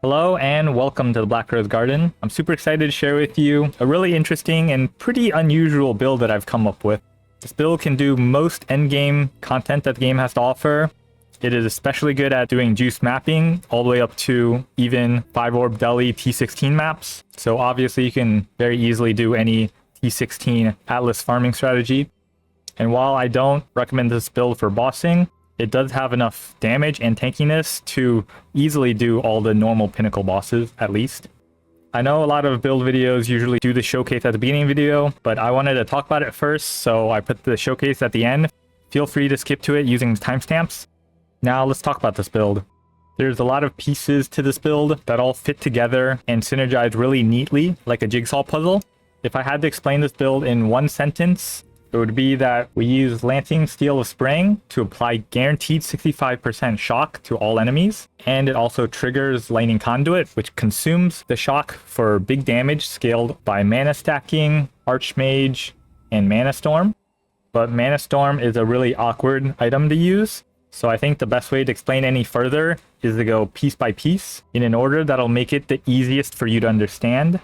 Hello and welcome to the Black Rose Garden. I'm super excited to share with you a really interesting and pretty unusual build that I've come up with. This build can do most endgame content that the game has to offer. It is especially good at doing juice mapping all the way up to even 5-orb deli T16 maps. So obviously you can very easily do any T16 Atlas farming strategy. And while I don't recommend this build for bossing, it does have enough damage and tankiness to easily do all the normal pinnacle bosses, at least. I know a lot of build videos usually do the showcase at the beginning of the video, but I wanted to talk about it first, so I put the showcase at the end. Feel free to skip to it using timestamps. Now let's talk about this build. There's a lot of pieces to this build that all fit together and synergize really neatly, like a jigsaw puzzle. If I had to explain this build in one sentence, it would be that we use Lancing Steel of Spraying to apply guaranteed 65% shock to all enemies, and it also triggers Lightning Conduit, which consumes the shock for big damage scaled by Mana Stacking, Archmage, and Manastorm. But Manastorm is a really awkward item to use, so I think the best way to explain any further is to go piece by piece in an order that'll make it the easiest for you to understand.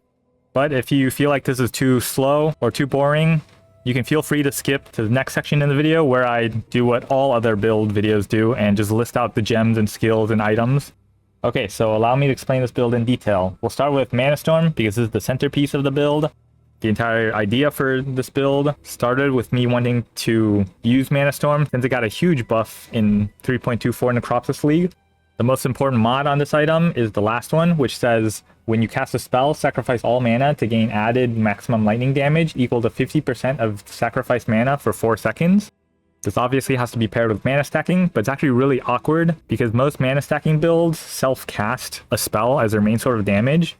But if you feel like this is too slow or too boring, you can feel free to skip to the next section in the video where I do what all other build videos do and just list out the gems and skills and items. Okay, so allow me to explain this build in detail. We'll start with Manastorm because this is the centerpiece of the build. The entire idea for this build started with me wanting to use Manastorm since it got a huge buff in 3.24 Necropsis League. The most important mod on this item is the last one, which says when you cast a spell, sacrifice all mana to gain added maximum lightning damage equal to 50% of sacrificed mana for 4 seconds. This obviously has to be paired with mana stacking, but it's actually really awkward because most mana stacking builds self-cast a spell as their main sort of damage.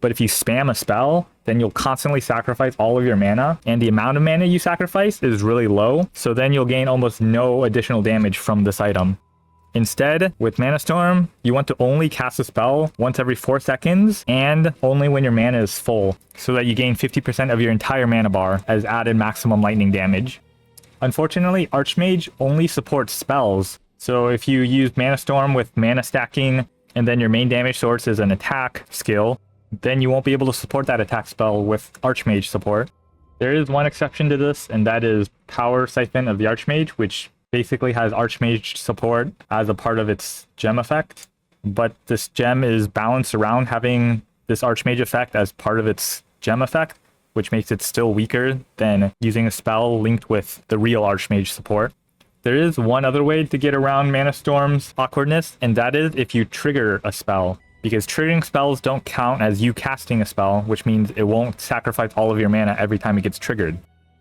But if you spam a spell, then you'll constantly sacrifice all of your mana, and the amount of mana you sacrifice is really low, so then you'll gain almost no additional damage from this item. Instead, with Manastorm, you want to only cast a spell once every 4 seconds and only when your mana is full, so that you gain 50% of your entire mana bar as added maximum lightning damage. Unfortunately, Archmage only supports spells, so if you use Manastorm with mana stacking and then your main damage source is an attack skill, then you won't be able to support that attack spell with Archmage support. There is one exception to this, and that is Power Siphon of the Archmage, which basically has Archmage support as a part of its gem effect, but this gem is balanced around having this Archmage effect as part of its gem effect, which makes it still weaker than using a spell linked with the real Archmage support. There is one other way to get around Manastorm's awkwardness, and that is if you trigger a spell, because triggering spells don't count as you casting a spell, which means it won't sacrifice all of your mana every time it gets triggered.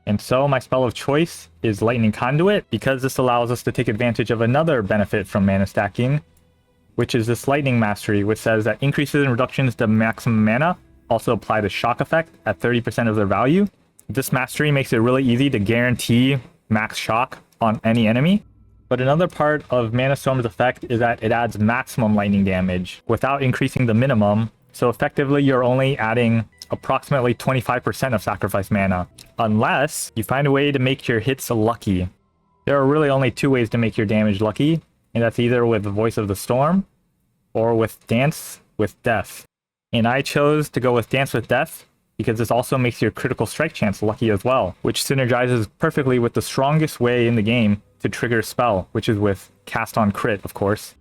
And so my spell of choice is Lightning Conduit, because this allows us to take advantage of another benefit from mana stacking, which is this Lightning Mastery, which says that increases and reductions to maximum mana also apply the shock effect at 30% of their value. This mastery makes it really easy to guarantee max shock on any enemy. But another part of Manastorm's effect is that it adds maximum lightning damage without increasing the minimum, so effectively you're only adding approximately 25% of sacrifice mana, unless you find a way to make your hits lucky. There are really only 2 ways to make your damage lucky, and that's either with the Voice of the Storm or with Dance with Death. And I chose to go with Dance with Death because this also makes your critical strike chance lucky as well, which synergizes perfectly with the strongest way in the game to trigger a spell, which is with Cast on Crit, of course.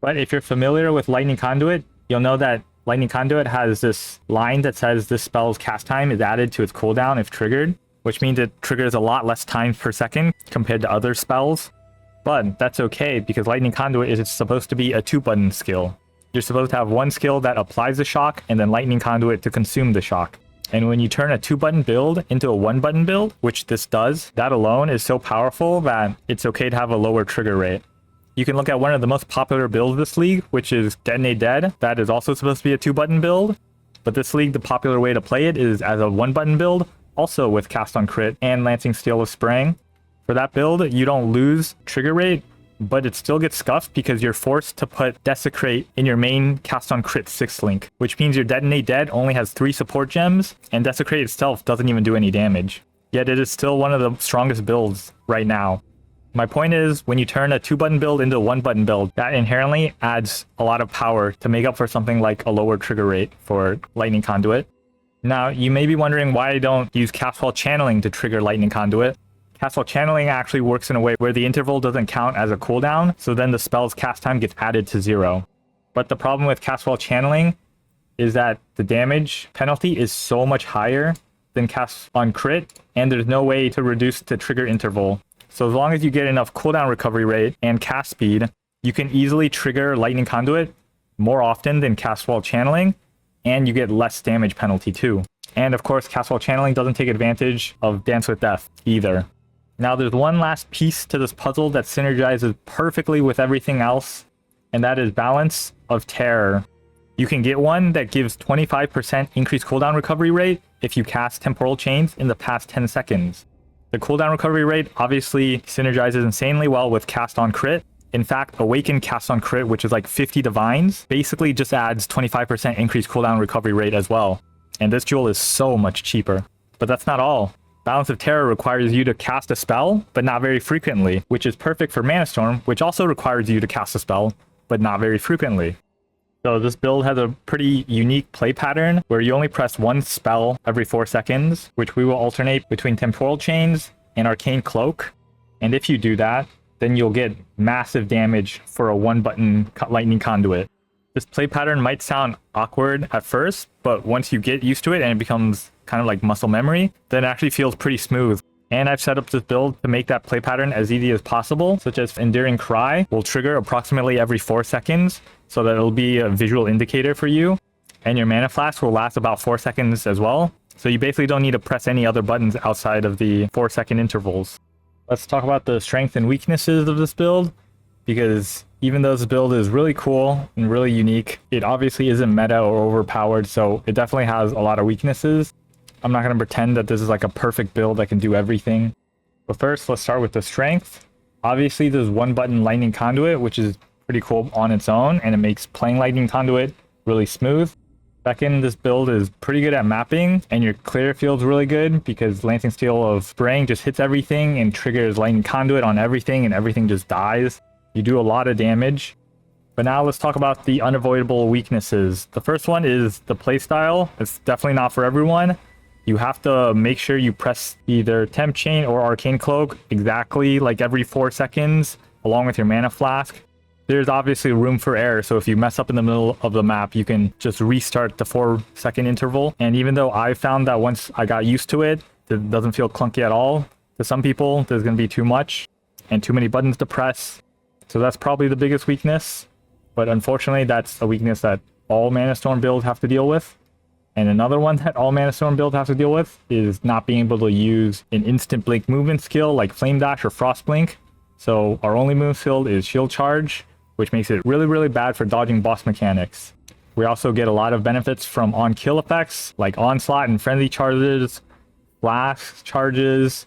But if you're familiar with Lightning Conduit, you'll know that Lightning Conduit has this line that says this spell's cast time is added to its cooldown if triggered, which means it triggers a lot less times per second compared to other spells. But that's okay because Lightning Conduit is supposed to be a 2-button skill. You're supposed to have one skill that applies the shock and then Lightning Conduit to consume the shock. And when you turn a 2-button build into a 1-button build, which this does, that alone is so powerful that it's okay to have a lower trigger rate. You can look at one of the most popular builds this league, which is Detonate Dead. That is also supposed to be a 2-button build, but this league, the popular way to play it is as a 1-button build, also with Cast on Crit and Lancing Steel of Spraying. For that build, you don't lose trigger rate, but it still gets scuffed because you're forced to put Desecrate in your main Cast on Crit 6th link, which means your Detonate Dead only has 3 support gems, and Desecrate itself doesn't even do any damage. Yet it is still one of the strongest builds right now. My point is, when you turn a 2-button build into a 1-button build, that inherently adds a lot of power to make up for something like a lower trigger rate for Lightning Conduit. Now, you may be wondering why I don't use Castwall Channeling to trigger Lightning Conduit. Castwall Channeling actually works in a way where the interval doesn't count as a cooldown, so then the spell's cast time gets added to 0. But the problem with Castwall Channeling is that the damage penalty is so much higher than cast on crit, and there's no way to reduce the trigger interval. So as long as you get enough cooldown recovery rate and cast speed, you can easily trigger Lightning Conduit more often than Castwall Channeling, and you get less damage penalty too. And of course, Castwall Channeling doesn't take advantage of Dance with Death either. Now there's one last piece to this puzzle that synergizes perfectly with everything else, and that is Balance of Terror. You can get one that gives 25% increased cooldown recovery rate if you cast Temporal Chains in the past 10 seconds. The cooldown recovery rate obviously synergizes insanely well with Cast on Crit. In fact, Awaken Cast on Crit, which is like 50 Divines, basically just adds 25% increased cooldown recovery rate as well. And this jewel is so much cheaper. But that's not all. Balance of Terror requires you to cast a spell, but not very frequently, which is perfect for Manastorm, which also requires you to cast a spell, but not very frequently. So this build has a pretty unique play pattern where you only press one spell every 4 seconds, which we will alternate between Temporal Chains and Arcane Cloak. And if you do that, then you'll get massive damage for a 1-button Lightning Conduit. This play pattern might sound awkward at first, but once you get used to it and it becomes kind of like muscle memory, then it actually feels pretty smooth. And I've set up this build to make that play pattern as easy as possible, such as Enduring Cry will trigger approximately every 4 seconds, so that it'll be a visual indicator for you. And your Mana Flask will last about 4 seconds as well. So you basically don't need to press any other buttons outside of the 4-second intervals. Let's talk about the strengths and weaknesses of this build, because even though this build is really cool and really unique, it obviously isn't meta or overpowered, so it definitely has a lot of weaknesses. I'm not going to pretend that this is like a perfect build that can do everything. But first, let's start with the strength. Obviously, there's 1-button Lightning Conduit, which is pretty cool on its own, and it makes playing Lightning Conduit really smooth. Second, this build is pretty good at mapping, and your clear field's really good because Lancing Steel of Spraying just hits everything and triggers Lightning Conduit on everything, and everything just dies. You do a lot of damage. But now let's talk about the unavoidable weaknesses. The first one is the playstyle. It's definitely not for everyone. You have to make sure you press either Temp Chain or Arcane Cloak exactly like every 4 seconds, along with your Mana Flask. There's obviously room for error, so if you mess up in the middle of the map, you can just restart the 4-second interval. And even though I found that once I got used to it, it doesn't feel clunky at all. To some people, there's going to be too much and too many buttons to press. So that's probably the biggest weakness. But unfortunately, that's a weakness that all Manastorm builds have to deal with. And another one that all Manastorm builds have to deal with is not being able to use an instant blink movement skill like Flame Dash or Frost Blink. So our only move skill is Shield Charge, which makes it really, really bad for dodging boss mechanics. We also get a lot of benefits from on-kill effects like Onslaught and Frenzy Charges, Flash Charges,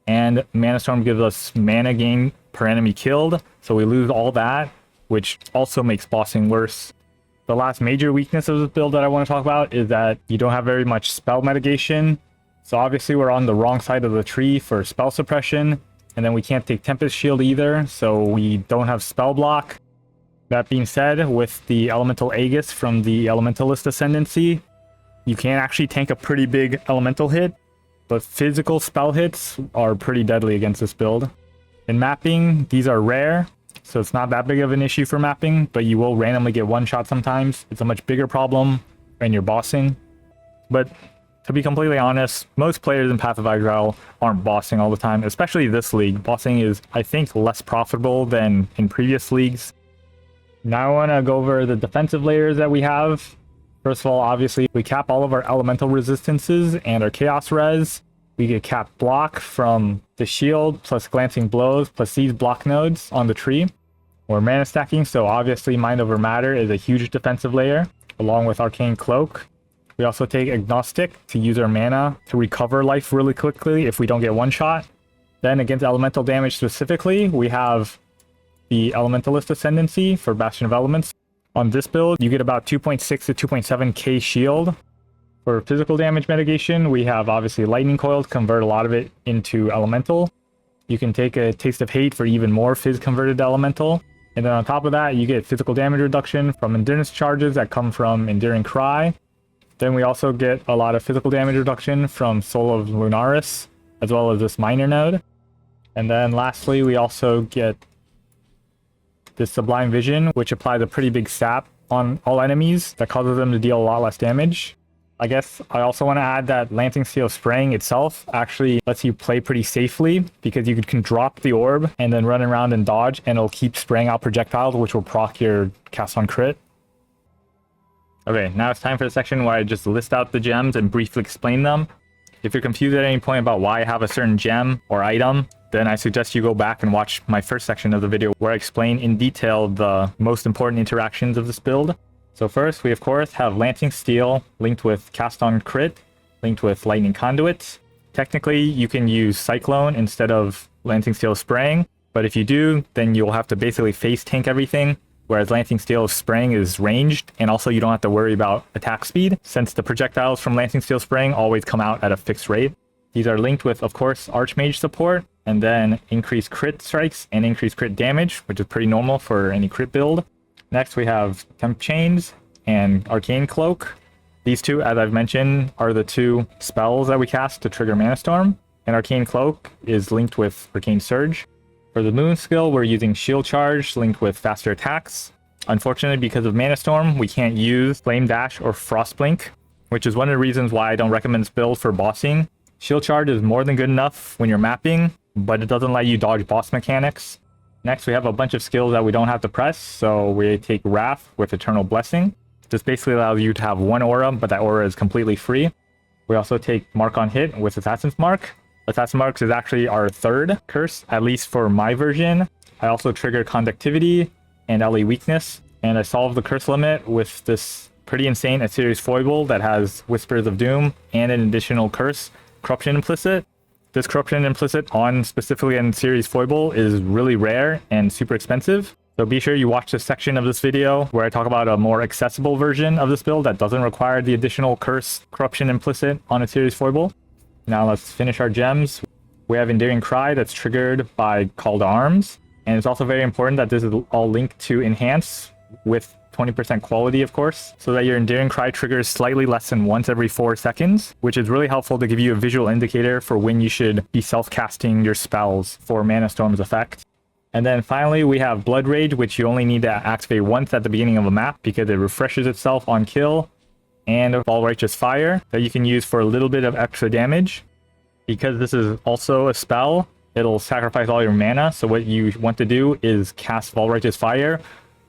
and Manastorm gives us mana gain per enemy killed, so we lose all that, which also makes bossing worse. The last major weakness of this build that I want to talk about is that you don't have very much spell mitigation. So obviously we're on the wrong side of the tree for spell suppression, and then we can't take Tempest Shield either, so we don't have spell block. That being said, with the Elemental Aegis from the Elementalist Ascendancy, you can actually tank a pretty big elemental hit, but physical spell hits are pretty deadly against this build. In mapping, these are rare, so it's not that big of an issue for mapping, but you will randomly get one shot sometimes. It's a much bigger problem when you're bossing. But to be completely honest, most players in Path of Exile aren't bossing all the time, especially this league. Bossing is, I think, less profitable than in previous leagues. Now I want to go over the defensive layers that we have. First of all, obviously, we cap all of our elemental resistances and our chaos res. We get cap block from the shield, plus glancing blows, plus these block nodes on the tree. We're mana stacking, so obviously Mind Over Matter is a huge defensive layer, along with Arcane Cloak. We also take Agnostic to use our mana to recover life really quickly if we don't get one shot. Then against elemental damage specifically, we have the Elementalist Ascendancy for Bastion of Elements. On this build, you get about 2.6 to 2.7k shield. For physical damage mitigation, we have obviously Lightning Coil to convert a lot of it into Elemental. You can take a Taste of Hate for even more Fizz converted elemental. And then on top of that, you get physical damage reduction from endurance charges that come from Enduring Cry. Then we also get a lot of physical damage reduction from Soul of Lunaris, as well as this minor node. And then lastly, we also get this Sublime Vision, which applies a pretty big sap on all enemies that causes them to deal a lot less damage. I guess I also want to add that Lancing Steel spraying itself actually lets you play pretty safely, because you can drop the orb and then run around and dodge, and it'll keep spraying out projectiles, which will proc your cast on crit. Okay, now it's time for the section where I just list out the gems and briefly explain them. If you're confused at any point about why I have a certain gem or item, then I suggest you go back and watch my first section of the video where I explain in detail the most important interactions of this build. So first, we of course have Lancing Steel linked with Cast on Crit, linked with Lightning Conduit. Technically, you can use Cyclone instead of Lancing Steel spraying, but if you do, then you'll have to basically face tank everything, whereas Lancing Steel spraying is ranged, and also you don't have to worry about attack speed, since the projectiles from Lancing Steel spraying always come out at a fixed rate. These are linked with, of course, Archmage support, and then increased crit strikes and increased crit damage, which is pretty normal for any crit build. Next, we have Temp Chains and Arcane Cloak. These two, as I've mentioned, are the two spells that we cast to trigger Manastorm, and Arcane Cloak is linked with Arcane Surge. For the Moon skill, we're using Shield Charge linked with faster attacks. Unfortunately, because of Manastorm, we can't use Flame Dash or Frost Blink, which is one of the reasons why I don't recommend this build for bossing. Shield Charge is more than good enough when you're mapping, but it doesn't let you dodge boss mechanics. Next, we have a bunch of skills that we don't have to press, so we take Wrath with Eternal Blessing. This basically allows you to have one aura, but that aura is completely free. We also take Mark on Hit with Assassin's Mark. Assassin's Mark is actually our third curse, at least for my version. I also trigger Conductivity and LE Weakness, and I solve the curse limit with this pretty insane Assyrius Foible that has Whispers of Doom and an additional curse, Corruption Implicit. This Corruption Implicit on specifically an Assyrius Foible is really rare and super expensive. So be sure you watch this section of this video where I talk about a more accessible version of this build that doesn't require the additional curse Corruption Implicit on a Assyrius Foible. Now let's finish our gems. We have Enduring Cry that's triggered by Call to Arms. And it's also very important that this is all linked to Enhance with 20% quality, of course, so that your Enduring Cry triggers slightly less than once every 4 seconds, which is really helpful to give you a visual indicator for when you should be self-casting your spells for Manastorm's effect. And then finally, we have Blood Rage, which you only need to activate once at the beginning of a map because it refreshes itself on kill, and All Righteous Fire that you can use for a little bit of extra damage. Because this is also a spell, it'll sacrifice all your mana, so what you want to do is cast All Righteous Fire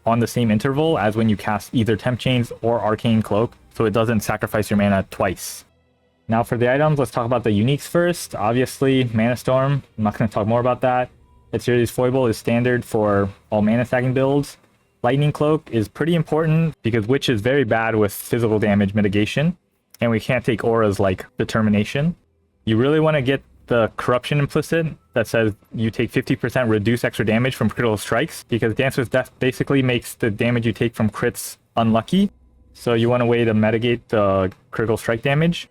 on the same interval as when you cast either Temp Chains or Arcane Cloak, so it doesn't sacrifice your mana twice. Now for the items, let's talk about the uniques first. Obviously, Manastorm, I'm not going to talk more about that. Assyrius Foible is standard for all mana stacking builds. Lightning Cloak is pretty important because Witch is very bad with physical damage mitigation, and we can't take auras like Determination. You really want to get the Corruption Implicit that says you take 50% reduce extra damage from critical strikes, because Dance with Death basically makes the damage you take from crits unlucky. So you want a way to mitigate the critical strike damage.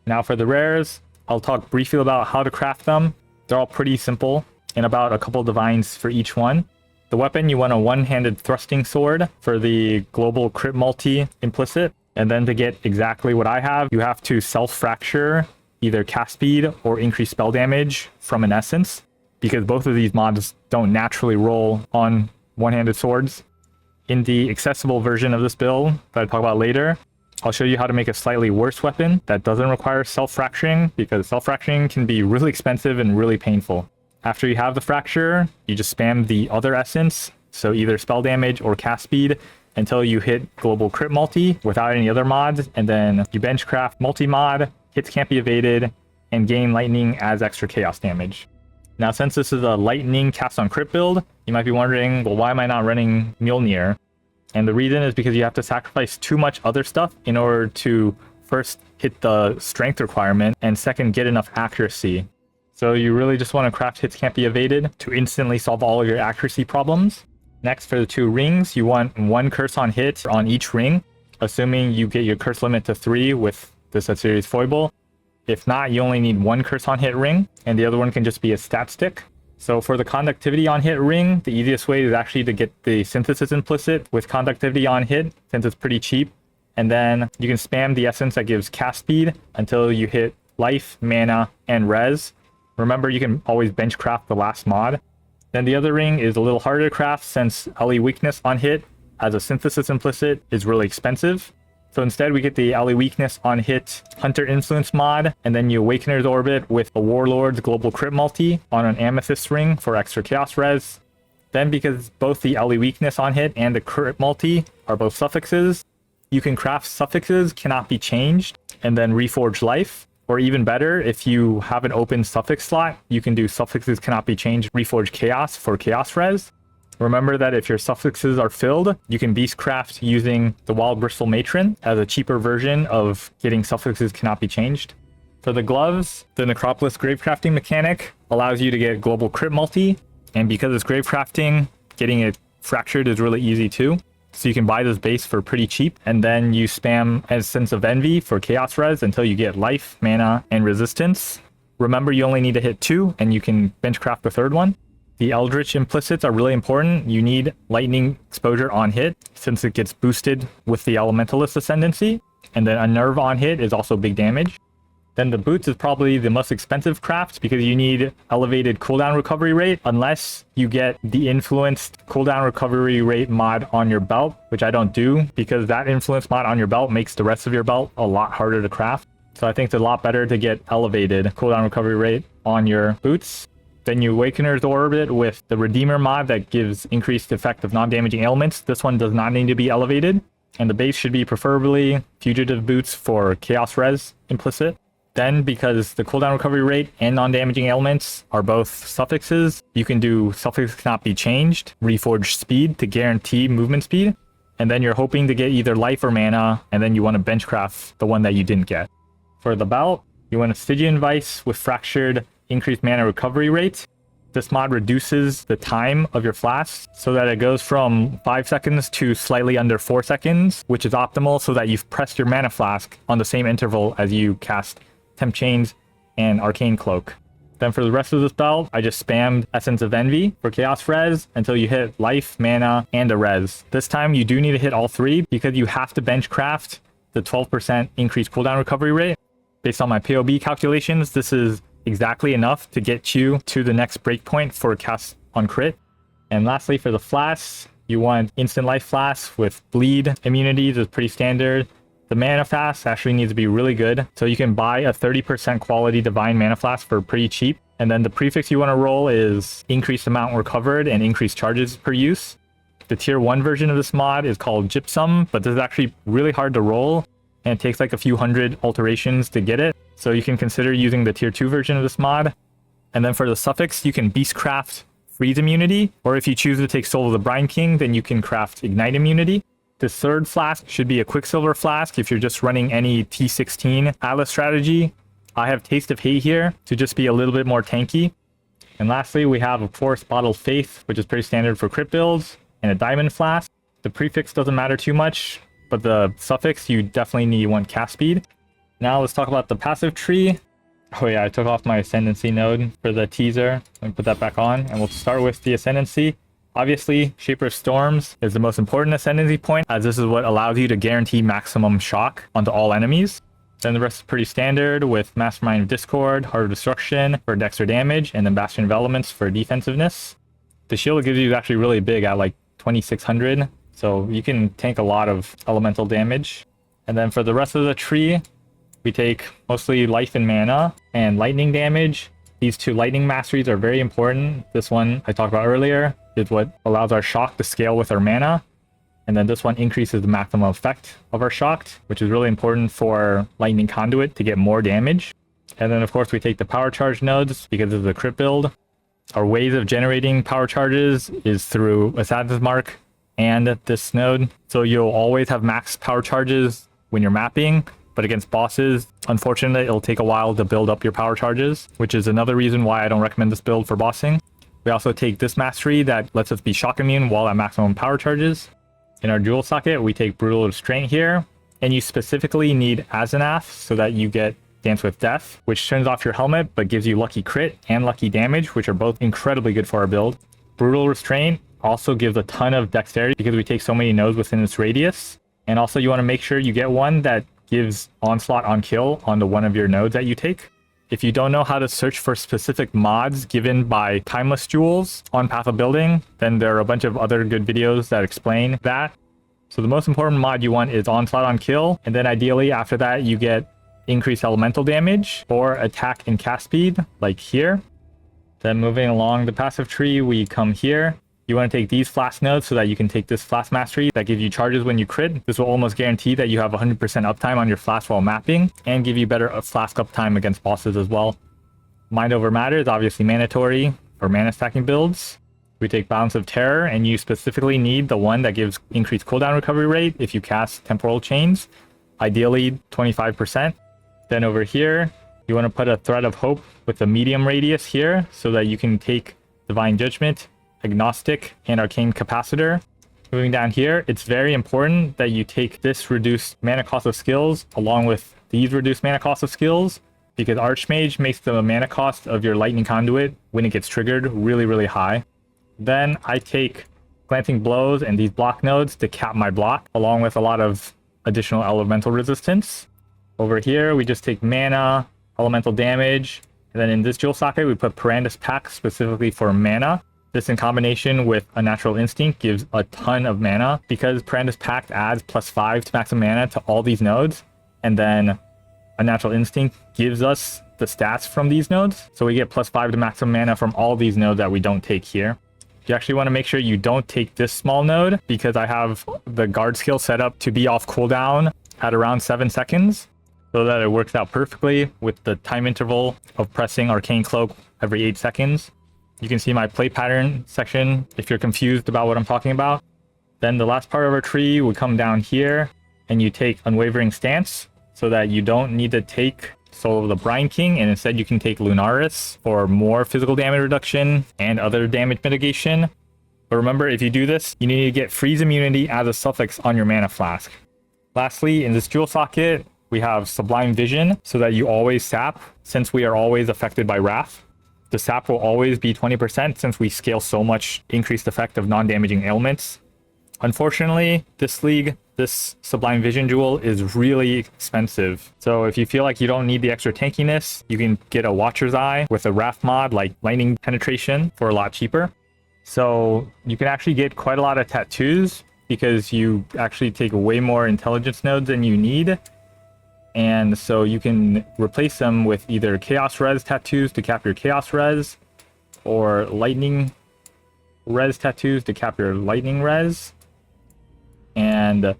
Now for the rares, I'll talk briefly about how to craft them. They're all pretty simple, and about a couple divines for each one. The weapon, you want a one-handed thrusting sword for the global crit multi implicit. And then to get exactly what I have, you have to self-fracture either cast speed or increase spell damage from an essence, because both of these mods don't naturally roll on one-handed swords. In the accessible version of this build that I'll talk about later, I'll show you how to make a slightly worse weapon that doesn't require self-fracturing, because self-fracturing can be really expensive and really painful. After you have the fracture, you just spam the other essence, so either spell damage or cast speed, until you hit global crit multi without any other mods, and then you benchcraft multi-mod, hits can't be evaded, and gain lightning as extra chaos damage. Now, since this is a lightning cast on crit build, you might be wondering, well, why am I not running Mjolnir? And the reason is because you have to sacrifice too much other stuff in order to first hit the strength requirement, and second, get enough accuracy. So you really just want to craft hits can't be evaded to instantly solve all of your accuracy problems. Next, for the 2 rings, you want 1 curse on hit on each ring, assuming you get your curse limit to 3 with this Assyrius Foible. If not, you only need 1 curse on hit ring, and the other one can just be a stat stick. So for the conductivity on hit ring, the easiest way is actually to get the synthesis implicit with conductivity on hit, since it's pretty cheap. And then you can spam the essence that gives cast speed until you hit life, mana, and res. Remember, you can always bench craft the last mod. Then the other ring is a little harder to craft since LE weakness on hit as a synthesis implicit is really expensive. So instead we get the LE weakness on hit Hunter Influence mod, and then you Awakener's Orbit with a Warlord's Global Crit multi on an Amethyst ring for extra chaos res. Then because both the LE weakness on hit and the crit multi are both suffixes, you can craft suffixes cannot be changed and then reforge life. Or even better, if you have an open suffix slot, you can do suffixes cannot be changed, reforge chaos for chaos res. Remember that if your suffixes are filled, you can beastcraft using the Wild Bristle Matron as a cheaper version of getting suffixes cannot be changed. For the gloves, the Necropolis Gravecrafting mechanic allows you to get global crit multi, and because it's gravecrafting, getting it fractured is really easy too. So you can buy this base for pretty cheap, and then you spam Essence of Envy for chaos res until you get life, mana, and resistance. Remember, you only need to hit 2, and you can benchcraft the third one. The Eldritch implicits are really important. You need lightning exposure on hit, since it gets boosted with the Elementalist Ascendancy, and then Unnerve on hit is also big damage. Then the boots is probably the most expensive craft because you need elevated cooldown recovery rate unless you get the influenced cooldown recovery rate mod on your belt, which I don't do because that influence mod on your belt makes the rest of your belt a lot harder to craft. So I think it's a lot better to get elevated cooldown recovery rate on your boots. Then you Awakener's Orbit with the Redeemer mod that gives increased effect of non-damaging ailments. This one does not need to be elevated. And the base should be preferably Fugitive Boots for Chaos Res implicit. Then, because the cooldown recovery rate and non-damaging ailments are both suffixes, you can do suffix cannot be changed, reforge speed to guarantee movement speed. And then you're hoping to get either life or mana, and then you want to benchcraft the one that you didn't get. For the belt, you want a Stygian Vice with fractured increased mana recovery rate. This mod reduces the time of your flask so that it goes from 5 seconds to slightly under 4 seconds, which is optimal so that you've pressed your mana flask on the same interval as you cast Temp Chains and Arcane Cloak. Then for the rest of this belt, I just spammed Essence of Envy for Chaos Res until you hit life, mana, and a res. This time you do need to hit all 3 because you have to benchcraft the 12% increased cooldown recovery rate. Based on my POB calculations, this is exactly enough to get you to the next breakpoint for a cast on crit. And lastly, for the flasks, you want instant life flasks with bleed immunities is pretty standard. The mana flask actually needs to be really good, so you can buy a 30% quality divine mana flask for pretty cheap. And then the prefix you want to roll is increased amount recovered and increased charges per use. The tier 1 version of this mod is called Gypsum, but this is actually really hard to roll, and it takes like a few hundred alterations to get it. So you can consider using the tier 2 version of this mod. And then for the suffix, you can beastcraft freeze immunity, or if you choose to take Soul of the Brine King, then you can craft ignite immunity. This third flask should be a Quicksilver flask if you're just running any T16 Atlas strategy. I have Taste of Hate here to just be a little bit more tanky. And lastly, we have, of course, Bottled Faith, which is pretty standard for crit builds, and a Diamond flask. The prefix doesn't matter too much, but the suffix, you definitely need one cast speed. Now let's talk about the passive tree. Oh yeah, I took off my Ascendancy node for the teaser. Let me put that back on, and we'll start with the Ascendancy. Obviously, Shaper of Storms is the most important Ascendancy point, as this is what allows you to guarantee maximum shock onto all enemies. Then the rest is pretty standard with Mastermind of Discord, Heart of Destruction for extra damage, and then Bastion of Elements for defensiveness. The shield it gives you is actually really big at like 2600, so you can tank a lot of elemental damage. And then for the rest of the tree, we take mostly life and mana and lightning damage. These 2 lightning masteries are very important. This one I talked about earlier is what allows our shock to scale with our mana. And then this one increases the maximum effect of our shocked, which is really important for Lightning Conduit to get more damage. And then of course we take the power charge nodes because of the crit build. Our ways of generating power charges is through Assassin's Mark and this node. So you'll always have max power charges when you're mapping, but against bosses, unfortunately, it'll take a while to build up your power charges, which is another reason why I don't recommend this build for bossing. We also take this mastery that lets us be shock immune while at maximum power charges. In our dual socket, we take Brutal Restraint here, and you specifically need Asenath so that you get Dance with Death, which turns off your helmet but gives you lucky crit and lucky damage, which are both incredibly good for our build. Brutal Restraint also gives a ton of dexterity because we take so many nodes within this radius. And also you want to make sure you get one that gives Onslaught on kill onto one of your nodes that you take. If you don't know how to search for specific mods given by Timeless Jewels on Path of Building, then there are a bunch of other good videos that explain that. So the most important mod you want is Onslaught on kill, and then ideally after that you get increased elemental damage or attack and cast speed, like here. Then moving along the passive tree, we come here. You want to take these flask nodes so that you can take this flask mastery that gives you charges when you crit. This will almost guarantee that you have 100% uptime on your flask while mapping and give you better flask uptime against bosses as well. Mind over matter is obviously mandatory for mana stacking builds. We take Balance of Terror, and you specifically need the one that gives increased cooldown recovery rate if you cast Temporal Chains, ideally 25%. Then over here, you want to put a Thread of Hope with a medium radius here so that you can take Divine Judgment, Agnostic, and Arcane Capacitor. Moving down here, it's very important that you take this reduced mana cost of skills along with these reduced mana cost of skills, because Archmage makes the mana cost of your Lightning Conduit when it gets triggered really, really high. Then I take Glancing Blows and these block nodes to cap my block, along with a lot of additional elemental resistance. Over here, we just take mana, elemental damage, and then in this jewel socket, we put Parandus Pact specifically for mana. This in combination with a Natural Instinct gives a ton of mana, because Parandus Pact adds +5 to maximum mana to all these nodes, and then a Natural Instinct gives us the stats from these nodes, so we get +5 to maximum mana from all these nodes that we don't take here. You actually want to make sure you don't take this small node, because I have the guard skill set up to be off cooldown at around 7 seconds, so that it works out perfectly with the time interval of pressing Arcane Cloak every 8 seconds. You can see my play pattern section if you're confused about what I'm talking about. Then the last part of our tree would come down here, and you take Unwavering Stance so that you don't need to take Soul of the Brine King, and instead you can take Lunaris for more physical damage reduction and other damage mitigation. But remember, if you do this, you need to get Freeze Immunity as a suffix on your mana flask. Lastly, in this jewel socket, we have Sublime Vision so that you always sap, since we are always affected by Wrath. The sap will always be 20% since we scale so much increased effect of non-damaging ailments. Unfortunately, this league, this Sublime Vision jewel is really expensive. So if you feel like you don't need the extra tankiness, you can get a Watcher's Eye with a Wrath mod like Lightning Penetration for a lot cheaper. So you can actually get quite a lot of tattoos because you actually take way more intelligence nodes than you need. And so you can replace them with either Chaos Res tattoos to cap your Chaos Res, or Lightning Res tattoos to cap your Lightning Res. And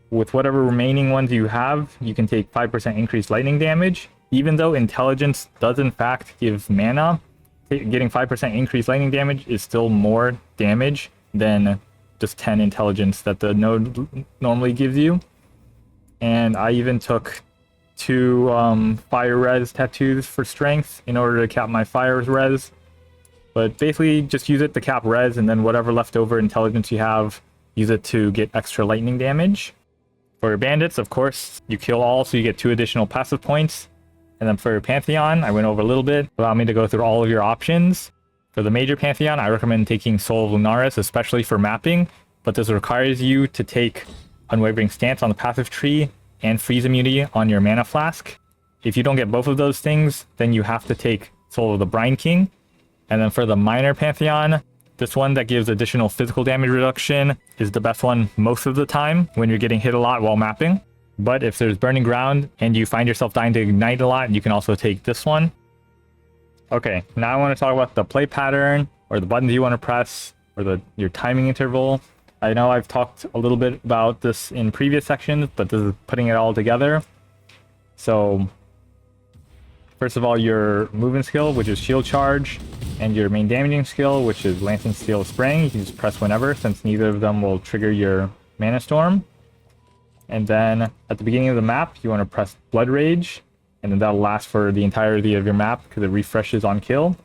with whatever remaining ones you have, you can take 5% increased lightning damage. Even though Intelligence does in fact give mana, getting 5% increased lightning damage is still more damage than just 10 Intelligence that the node normally gives you. And I even took 2 Fire Res tattoos for strength in order to cap my Fire Res. But basically just use it to cap Res, and then whatever leftover Intelligence you have, use it to get extra lightning damage. For your Bandits, of course, you kill all, so you get 2 additional passive points. And then for your Pantheon, I went over a little bit, allow me to go through all of your options. For the major Pantheon, I recommend taking Soul of Lunaris, especially for mapping, but this requires you to take Unwavering Stance on the passive tree and Freeze Immunity on your mana flask. If you don't get both of those things, then you have to take Soul of the Brine King. And then for the minor Pantheon, this one that gives additional physical damage reduction is the best one most of the time when you're getting hit a lot while mapping. But if there's Burning Ground and you find yourself dying to Ignite a lot, you can also take this one. Okay, now I want to talk about the play pattern, or the buttons you want to press, or your timing interval. I know I've talked a little bit about this in previous sections, but this is putting it all together. So first of all, your movement skill, which is Shield Charge, and your main damaging skill, which is Lance and Steel Spraying. You can just press whenever, since neither of them will trigger your Manastorm. And then at the beginning of the map, you want to press Blood Rage, and then that'll last for the entirety of your map because it refreshes on kill.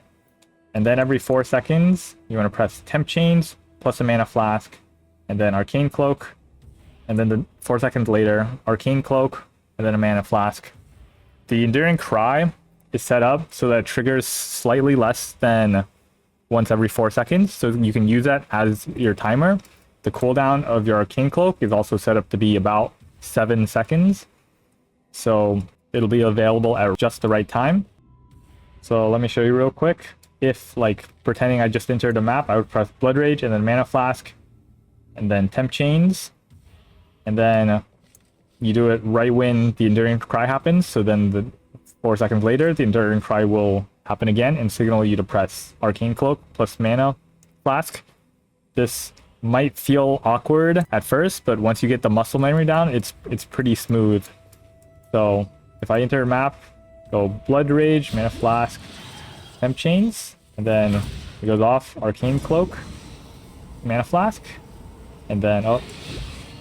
And then every 4 seconds, you want to press Temp Chains plus a Mana Flask, and then Arcane Cloak, and then 4 seconds later, Arcane Cloak, and then a Mana Flask. the Enduring Cry is set up so that it triggers slightly less than once every 4 seconds, so you can use that as your timer. The cooldown of your Arcane Cloak is also set up to be about 7 seconds, so it'll be available at just the right time. So let me show you real quick. If, like, pretending I just entered a map, I would press Blood Rage and then Mana Flask and then Temp Chains, and then you do it right when the Enduring Cry happens, so then 4 seconds later the Enduring Cry will happen again and signal you to press Arcane Cloak plus Mana Flask. This might feel awkward at first, but once you get the muscle memory down, it's pretty smooth. So if I enter a map, go Blood Rage, Mana Flask, Temp Chains, and then it goes off Arcane Cloak, Mana Flask, and then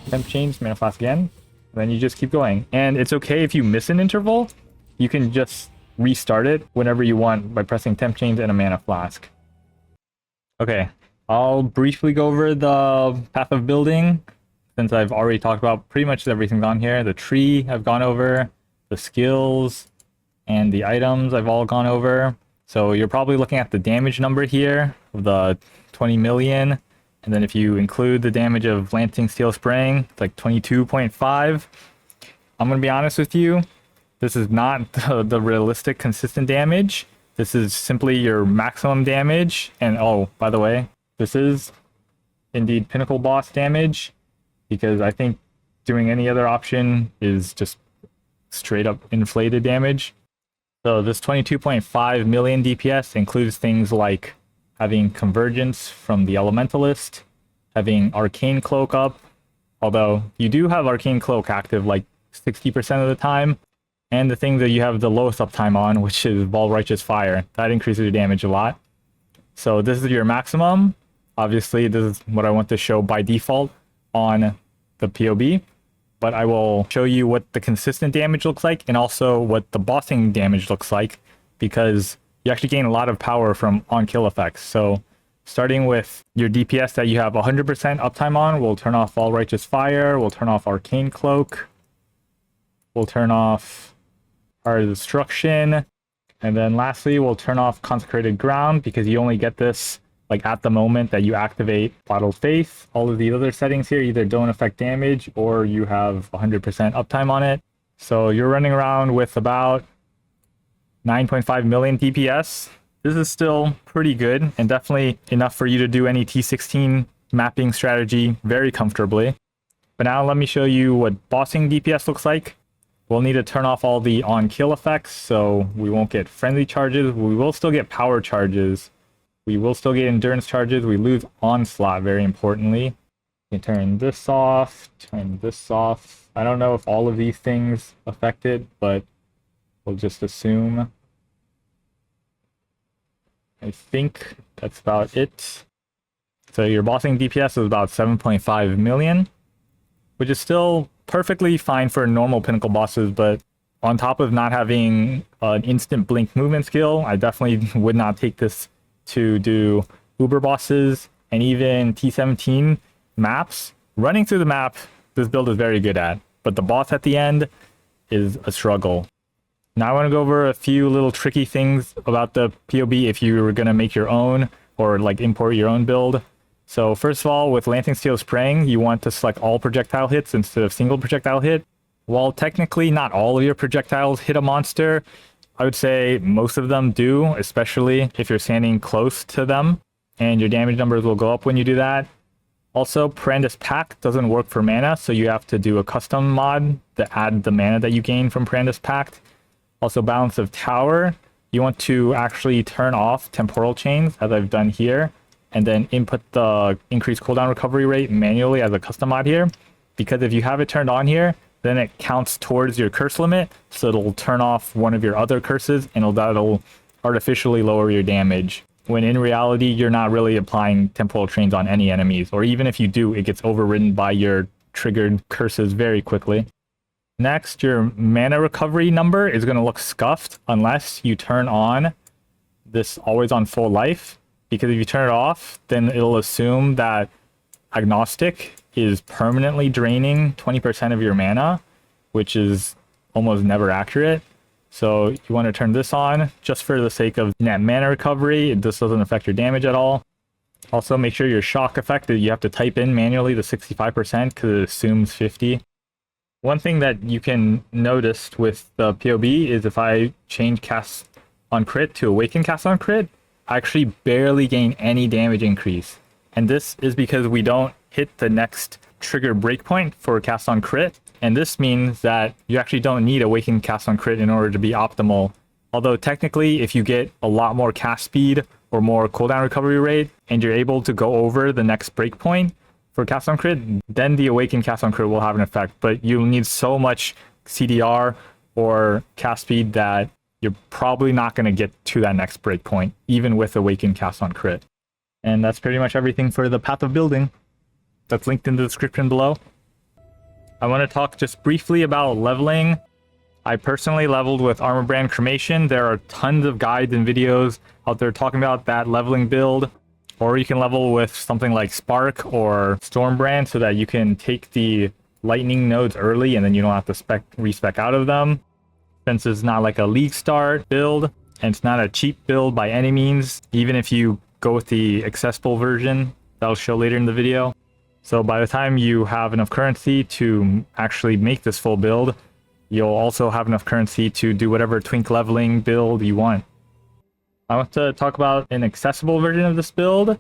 Temp Chains, Mana Flask again, and then you just keep going. And it's okay if you miss an interval, you can just restart it whenever you want by pressing Temp Chains and a Mana Flask. Okay, I'll briefly go over the path of building, since I've already talked about pretty much everything on here. The tree I've gone over, the skills, and the items I've all gone over. So you're probably looking at the damage number here of the 20 million. And then if you include the damage of Lancing Steel Spraying, it's like 22.5. I'm going to be honest with you. This is not the realistic consistent damage. This is simply your maximum damage. And oh, by the way, this is indeed pinnacle boss damage, because I think doing any other option is just straight up inflated damage. So this 22.5 million DPS includes things like having Convergence from the Elementalist, having Arcane Cloak up, although you do have Arcane Cloak active like 60% of the time, and the thing that you have the lowest uptime on, which is Ball Righteous Fire. That increases your damage a lot. So this is your maximum. Obviously, this is what I want to show by default on the POB, but I will show you what the consistent damage looks like and also what the bossing damage looks like, because you actually gain a lot of power from on-kill effects. So starting with your DPS that you have 100% uptime on, we'll turn off All Righteous Fire, we'll turn off Arcane Cloak, we'll turn off Heart of Destruction, and then lastly we'll turn off Consecrated Ground, because you only get this like at the moment that you activate Bottled Faith. All of the other settings here either don't affect damage or you have 100% uptime on it. So you're running around with about 9.5 million DPS. This is still pretty good and definitely enough for you to do any T16 mapping strategy very comfortably. But now let me show you what bossing DPS looks like. We'll need to turn off all the on-kill effects, so we won't get frenzy charges. We will still get power charges. We will still get endurance charges. We lose onslaught, very importantly. You can turn this off, turn this off. I don't know if all of these things affect it, but we'll just assume. I think that's about it. So your bossing DPS is about 7.5 million, which is still perfectly fine for normal pinnacle bosses, but on top of not having an instant blink movement skill, I definitely would not take this to do uber bosses and even T17 maps. Running through the map, this build is very good at, but the boss at the end is a struggle. Now I want to go over a few little tricky things about the POB if you were going to make your own or like import your own build. So first of all, with Lancing Steel Spraying, you want to select all projectile hits instead of single projectile hit. While technically not all of your projectiles hit a monster, I would say most of them do, especially if you're standing close to them, and your damage numbers will go up when you do that. Also, Parandus Pact doesn't work for mana, so you have to do a custom mod to add the mana that you gain from Parandus Pact. Also, Balance of Tower, you want to actually turn off Temporal Chains, as I've done here, and then input the increased cooldown recovery rate manually as a custom mod here, because if you have it turned on here, then it counts towards your curse limit, so it'll turn off one of your other curses, and that'll artificially lower your damage, when in reality you're not really applying temporal chains on any enemies, or even if you do, it gets overridden by your triggered curses very quickly. Next, your mana recovery number is going to look scuffed unless you turn on this always on full life, because if you turn it off, then it'll assume that Agnostic is permanently draining 20% of your mana, which is almost never accurate. So you want to turn this on just for the sake of net mana recovery. This doesn't affect your damage at all. Also, make sure your shock effect, you have to type in manually the 65% because it assumes 50. One thing that you can notice with the PoB is if I change cast on crit to awaken cast on crit, I actually barely gain any damage increase. And this is because we don't hit the next trigger breakpoint for cast on crit. And this means that you actually don't need awaken cast on crit in order to be optimal. Although technically, if you get a lot more cast speed or more cooldown recovery rate, and you're able to go over the next breakpoint for cast on crit, then the awaken cast on crit will have an effect. But you'll need so much CDR or cast speed that you're probably not going to get to that next breakpoint, even with awaken cast on crit. And that's pretty much everything for the path of building. That's linked in the description below. I want to talk just briefly about leveling. I personally leveled with Armor Brand Cremation. There are tons of guides and videos out there talking about that leveling build. Or you can level with something like Spark or Stormbrand so that you can take the lightning nodes early and then you don't have to respec out of them. Since it's not like a league start build and it's not a cheap build by any means, even if you go with the accessible version that I'll show later in the video. So by the time you have enough currency to actually make this full build, you'll also have enough currency to do whatever twink leveling build you want. I want to talk about an accessible version of this build.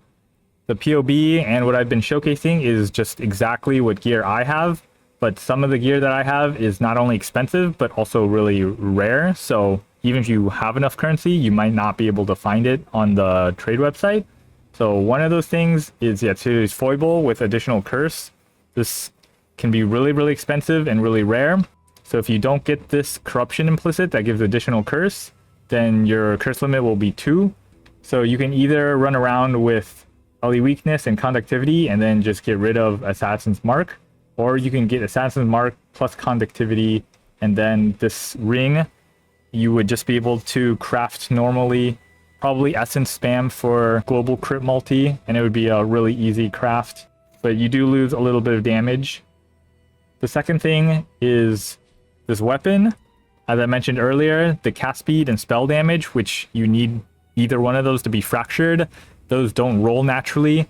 The PoB and what I've been showcasing is just exactly what gear I have, but some of the gear that I have is not only expensive, but also really rare. So even if you have enough currency, you might not be able to find it on the trade website. So one of those things is Yatsuri's Foible with additional curse. This can be really, really expensive and really rare. So if you don't get this corruption implicit that gives additional curse, then your curse limit will be 2. So you can either run around with Early Weakness and Conductivity and then just get rid of Assassin's Mark, or you can get Assassin's Mark plus Conductivity, and then this ring you would just be able to craft normally, probably Essence spam for global crit multi, and it would be a really easy craft, but you do lose a little bit of damage. The second thing is this weapon. As I mentioned earlier, the cast speed and spell damage, which you need either one of those to be fractured, those don't roll naturally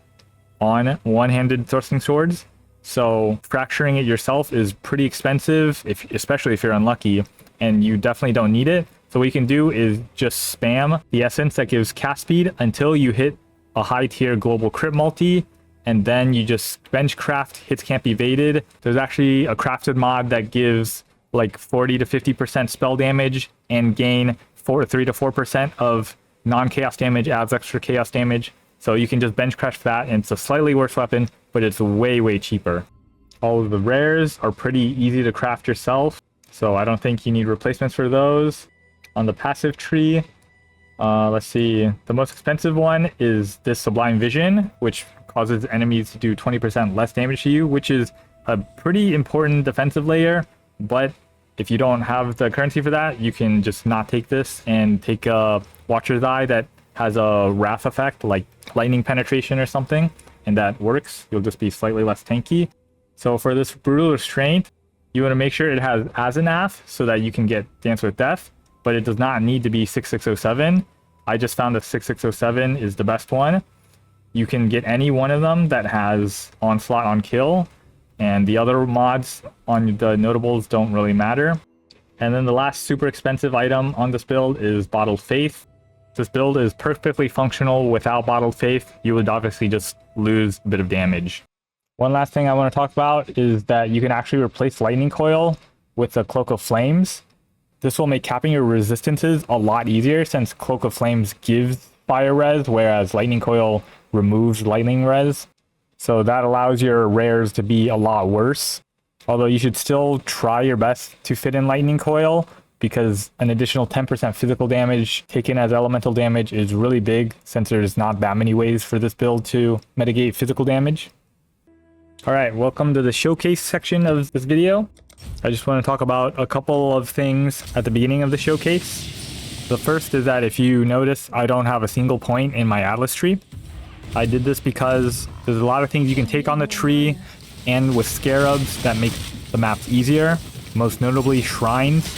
on one-handed thrusting swords. So fracturing it yourself is pretty expensive, especially if you're unlucky, and you definitely don't need it. So what you can do is just spam the essence that gives cast speed until you hit a high tier global crit multi, and then you just bench craft, hits can't be evaded. There's actually a crafted mod that gives like 40 to 50% spell damage and gain 3 to 4% of non-chaos damage, adds extra chaos damage. So you can just bench craft that, and it's a slightly worse weapon, but it's way, way cheaper. All of the rares are pretty easy to craft yourself, so I don't think you need replacements for those. On the passive tree, let's see, the most expensive one is this Sublime Vision, which causes enemies to do 20% less damage to you, which is a pretty important defensive layer. But if you don't have the currency for that, you can just not take this and take a Watcher's Eye that has a wrath effect, like lightning penetration or something, and that works. You'll just be slightly less tanky. So for this Brutal Restraint, you want to make sure it has Asenath so that you can get Dance with Death, but it does not need to be 6607. I just found that 6607 is the best one. You can get any one of them that has Onslaught on Kill, and the other mods on the notables don't really matter. And then the last super expensive item on this build is Bottled Faith. This build is perfectly functional without Bottled Faith. You would obviously just lose a bit of damage. One last thing I want to talk about is that you can actually replace Lightning Coil with the Cloak of Flames. This will make capping your resistances a lot easier since Cloak of Flames gives fire res, whereas Lightning Coil removes lightning res. So that allows your rares to be a lot worse. Although you should still try your best to fit in Lightning Coil, because an additional 10% physical damage taken as elemental damage is really big, since there's not that many ways for this build to mitigate physical damage. Alright, welcome to the showcase section of this video. I just want to talk about a couple of things at the beginning of the showcase. The first is that if you notice, I don't have a single point in my Atlas tree. I did this because there's a lot of things you can take on the tree and with scarabs that make the maps easier, most notably shrines.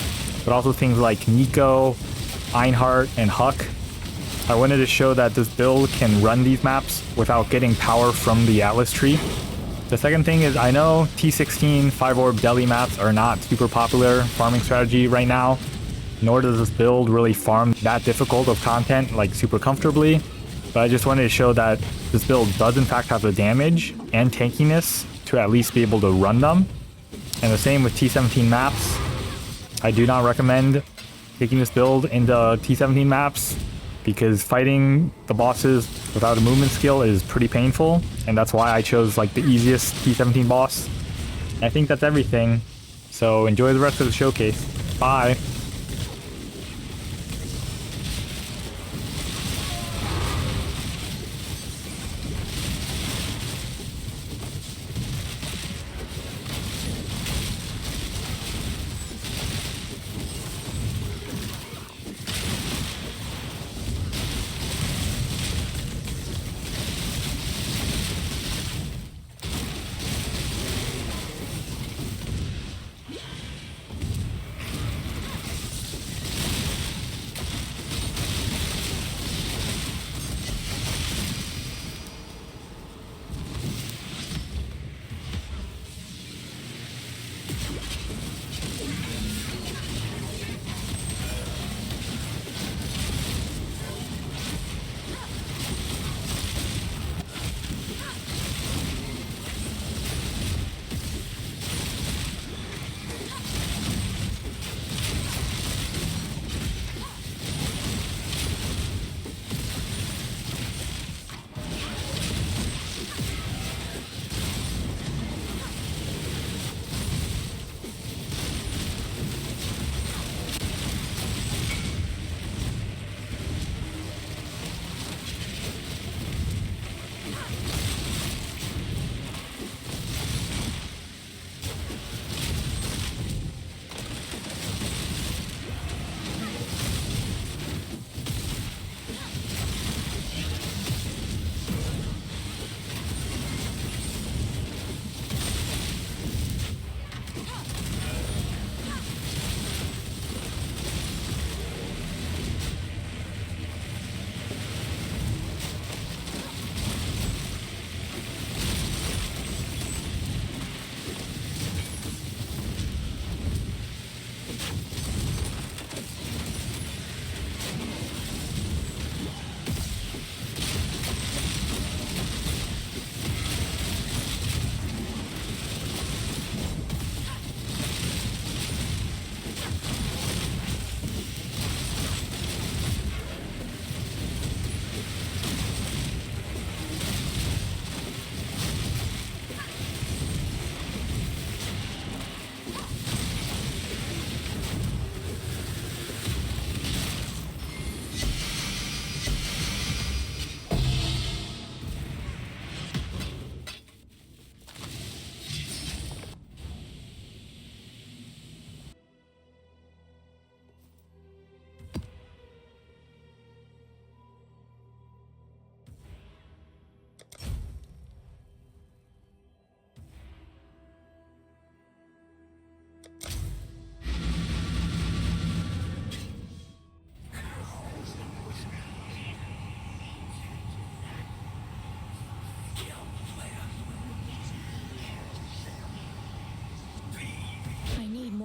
but also things like Nico, Einhardt, and Huck. I wanted to show that this build can run these maps without getting power from the Atlas tree. The second thing is, I know T16 5-orb deli maps are not super popular farming strategy right now, nor does this build really farm that difficult of content like super comfortably, but I just wanted to show that this build does in fact have the damage and tankiness to at least be able to run them. And the same with T17 maps. I do not recommend taking this build into T17 maps because fighting the bosses without a movement skill is pretty painful, and that's why I chose like the easiest T17 boss. And I think that's everything, so enjoy the rest of the showcase. Bye!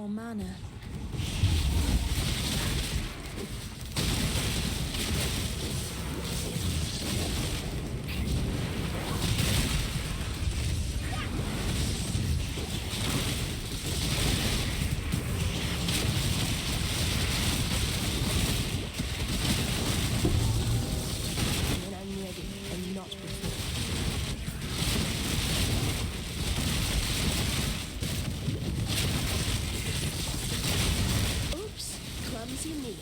Mana. When I'm ready and not before. Clumsy me.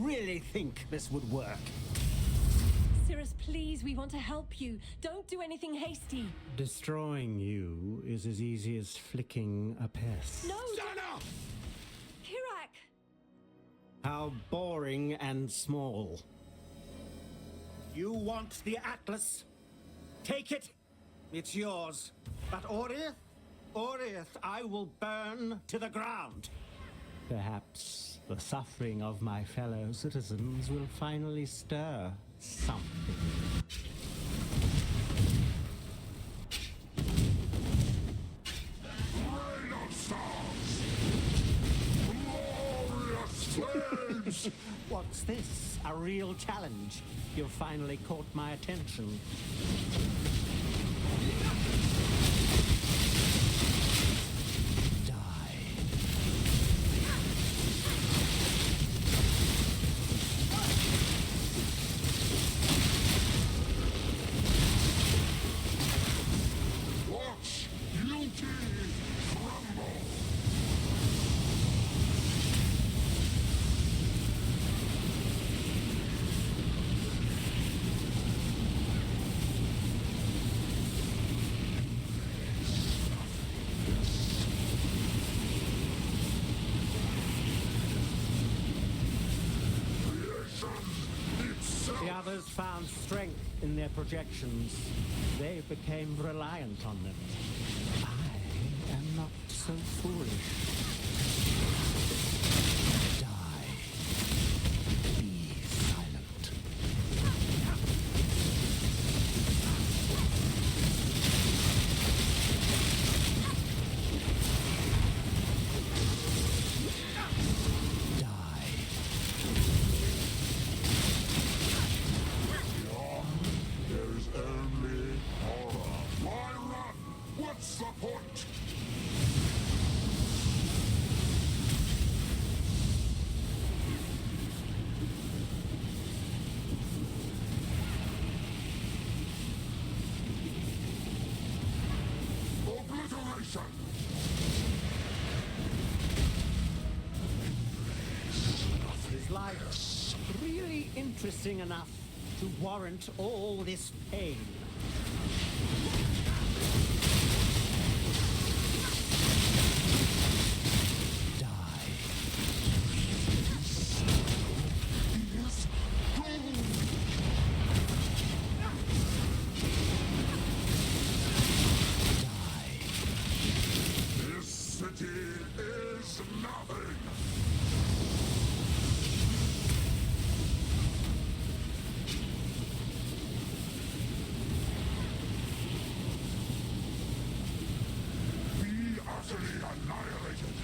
really think this would work? Sirus, please, we want to help you. Don't do anything hasty. Destroying you is as easy as flicking a pest. No! Sana! Kirak! How boring and small. You want the Atlas? Take it. It's yours. But Oriath, I will burn to the ground. Perhaps the suffering of my fellow citizens will finally stir something. Rain of stars! Glorious flames! What's this? A real challenge? You've finally caught my attention. Die. Watch beauty crumble! The others found strength in their projections. They became reliant on them. I am not so foolish. Die. Be silent. Die. There's only horror. Why run? What's the point? Obliteration! Is life really interesting enough to warrant all this pain? Die. Yes, go! Die. This city is nothing! Be utterly annihilated!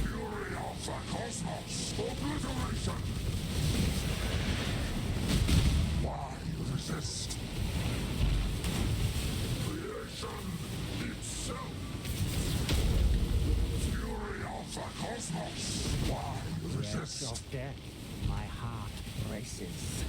Fury of the cosmos! Obliteration! Why resist? Creation itself! Fury of the cosmos! Why Yes, resist? of death, my heart races.